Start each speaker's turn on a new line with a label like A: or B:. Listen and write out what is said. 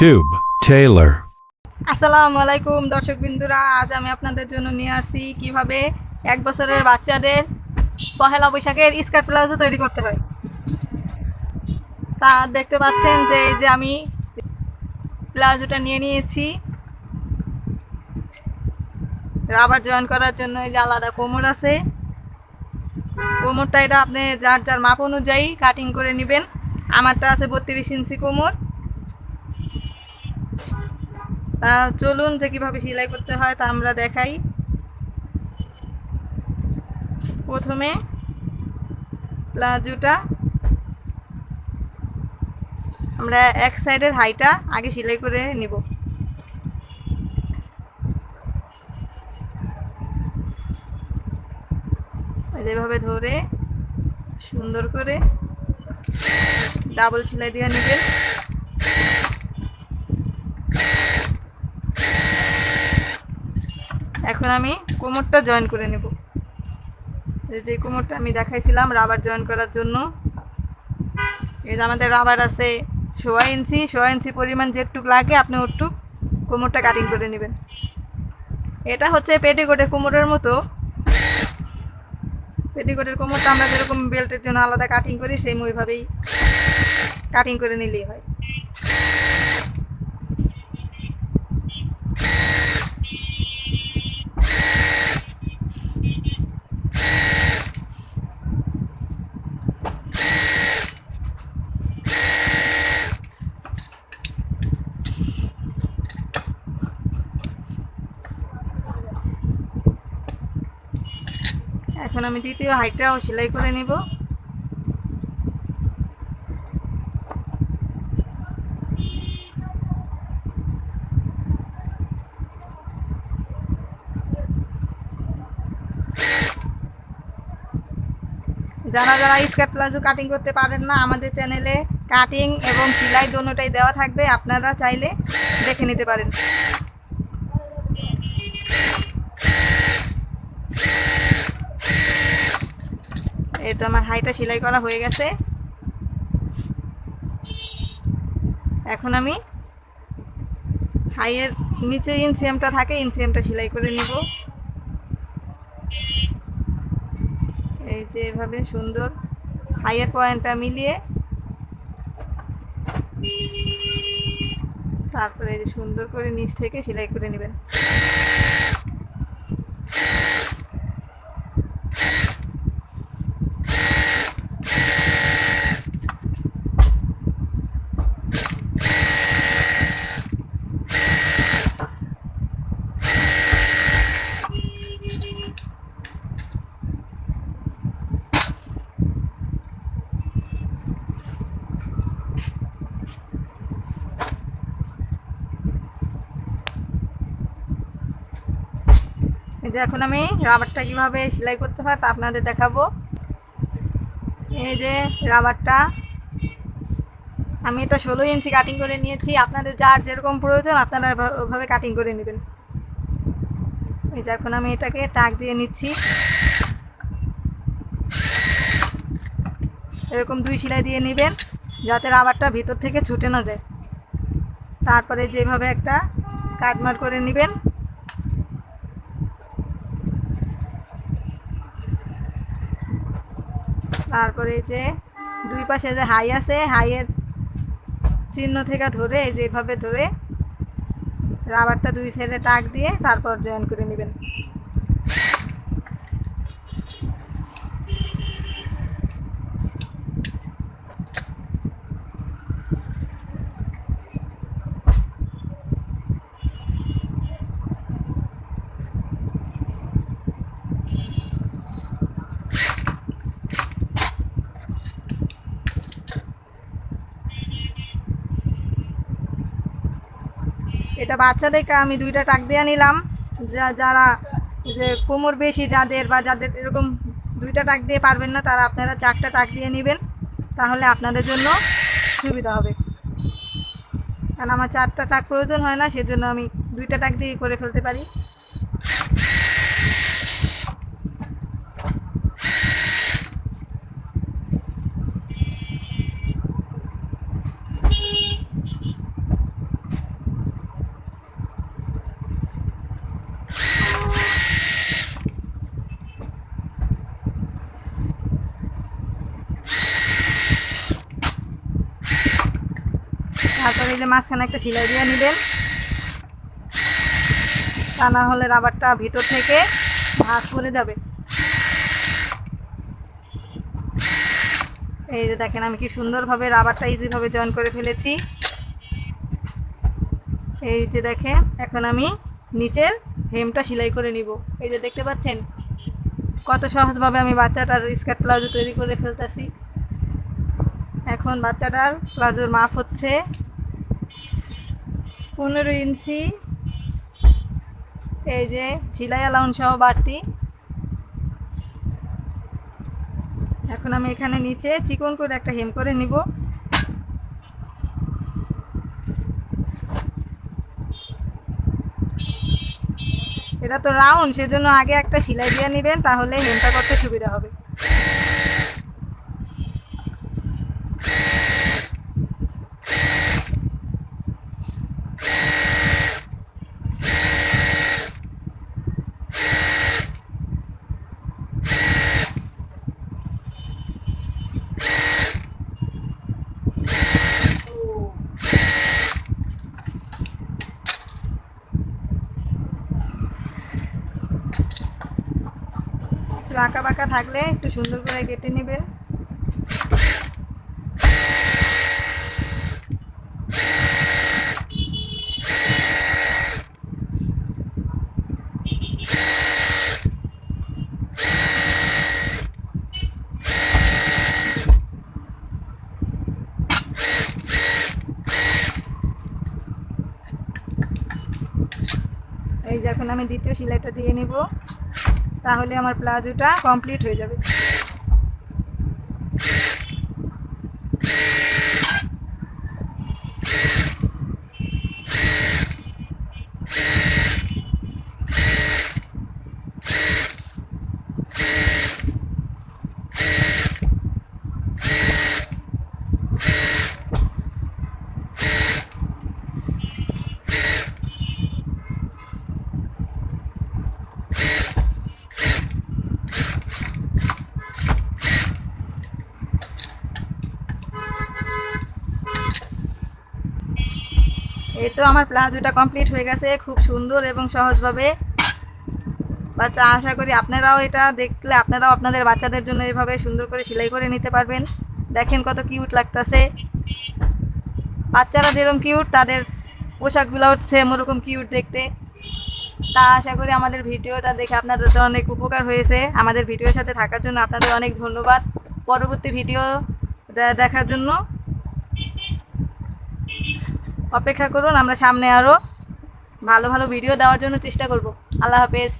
A: YouTube Taylor.
B: আসসালামু আলাইকুম দর্শক বিন্দুরা, আজ আমি আপনাদের জন্য নিয়ে আসছি কিভাবে 1 বছরের বাচ্চাদের পহেলা বৈশাখের স্কার্ট প্লাজো তৈরি করতে হয়। তা দেখতে পাচ্ছেন যে এই যে আমি প্লাজোটা নিয়ে নিয়েছি। রাবার জয়েন করার জন্য এই যে আলাদা কোমর আছে। কোমরটা এটা আপনি যার যার মাপ অনুযায়ী কাটিং করে নেবেন। আমারটা আছে 32 ইঞ্চি কোমর। তা চলুন যে কিভাবে সেলাই করতে হয় তা আমরা দেখাই। প্রথমে প্লাজোটা আমরা এক সাইডের হাইটা আগে সেলাই করে নিব। যেভাবে ধরে সুন্দর করে ডাবল সেলাই দিয়ে নেবেন। এখন আমি কোমরটা জয়েন করে নেব। যে কোমরটা আমি দেখাইছিলাম রাবার জয়েন করার জন্য, এই যে আমাদের রাবার আছে 1.5 ইঞ্চি পরিমাণ যেটুক লাগে আপনি ওটুক কোমরটা কাটিং করে নেবেন। এটা হচ্ছে পেটিকোটের কোমরের মতো। পেটিকোটের কোমরটা আমরা যেরকম বেল্টের জন্য আলাদা কাটিং করি সেম ওইভাবেই কাটিং করে নিলেই হয়। এখন আমি দ্বিতীয় হাইটাও সেলাই করে নিব। যারা যারা স্কার্ট প্লাজো কাটিং করতে পারেন না, আমাদের চ্যানেলে কাটিং এবং সেলাই দুটোটাই দেওয়া থাকবে, আপনারা চাইলে দেখে নিতে পারেন। এই তো আমার হাইটা সেলাই করা হয়ে গেছে। এখন আমি হাইয়ের নিচে ইনসিয়ামটা থাকে, ইনসিয়ামটা সেলাই করে নিব। এই যে এভাবে সুন্দর হাইয়ের পয়েন্টটা মিলিয়ে তারপরে এই যে সুন্দর করে নিচ থেকে সেলাই করে নেবেন। এই যে এখন আমি রাবারটা কিভাবে সেলাই করতে হয় তা আপনাদের দেখাবো। এই যে রাবারটা আমি এটা 16 ইঞ্চি কাটিং করে নিয়েছি। আপনাদের যার যেরকম প্রয়োজন আপনারা ওইভাবে কাটিং করে নেবেন। এই যে এখন আমি এটাকে টাক দিয়ে নিচ্ছি। এরকম 2 সেলাই দিয়ে নেবেন যাতে রাবারটা ভিতর থেকে ছুটে না যায়। তারপরে যেভাবে একটা কাটমার করে নেবেন। তারপরে যে দুই পাশে যে হাই আছে, হাইয়ের চিহ্ন থেকে ধরে এই যেভাবে ধরে রাবারটা 2 সাইডে টাক দিয়ে তারপর জয়েন করে নেবেন। এটা বাচ্চাদেরকে আমি 2টা টাক দিয়ে নিলাম। যারা যে কোমর বেশি যাদের বা যাদের এরকম 2টা টাক দিয়ে পারবেন না তারা আপনারা 4টা টাক দিয়ে নেবেন, তাহলে আপনাদের জন্য সুবিধা হবে। কারণ আমার 4টা টাক প্রয়োজন হয় না, সেজন্য আমি 2টা টাক দিয়ে করে ফেলতে পারি। তারপরে এই যে মাঝখানে একটা সেলাই দিয়ে নেবেন, তা না হলে রাবারটা ভিতর থেকে ভাঁজ পড়ে যাবে। এই যে দেখেন আমি কি সুন্দরভাবে রাবারটা ইজিভাবে জয়েন করে ফেলেছি। এই যে দেখেন এখন আমি নিচের হেমটা সেলাই করে নিব। এই যে দেখতে পাচ্ছেন কত সহজভাবে আমি বাচ্চাটার স্কার্ট প্লাজো তৈরি করে ফেলতেছি। এখন বাচ্চাটার প্লাজোর মাপ হচ্ছে 15 ইঞ্চি। এই যে সেলাই অ্যালাউন্স সহ বাড়তি। এখন আমি এখানে নিচে চিকন করে একটা হেম করে নিব। এটা তো রাউন্ড, সেজন্য আগে একটা সেলাই দিয়ে নেবেন, তাহলে হেমটা করতে সুবিধা হবে। আঁকা বাঁকা থাকলে একটু সুন্দর করে কেটে নেবেন। এই যে এখন আমি দ্বিতীয় সেলাইটা দিয়ে নিব, তাহলে আমার প্লাজোটা কমপ্লিট হয়ে যাবে। এই তো আমার প্লাজোটা কমপ্লিট হয়ে গেছে খুব সুন্দর এবং সহজভাবে। বাচ্চা আশা করি আপনারাও এটা দেখলে আপনারাও আপনাদের বাচ্চাদের জন্য এভাবে সুন্দর করে সেলাই করে নিতে পারবেন। দেখেন কত কিউট লাগতেছে। বাচ্চারা যেরকম কিউট, তাদের পোশাকগুলো সেম ওরকম কিউট দেখতে। তা আশা করি আমাদের ভিডিওটা দেখে আপনাদের অনেক উপকার হয়েছে। আমাদের ভিডিওর সাথে থাকার জন্য আপনাদের অনেক ধন্যবাদ। পরবর্তী ভিডিও দেখার জন্য অপেক্ষা করুন। আমরা সামনে আরও ভালো ভালো ভিডিও দেওয়ার জন্য চেষ্টা করব। আল্লাহ হাফেজ।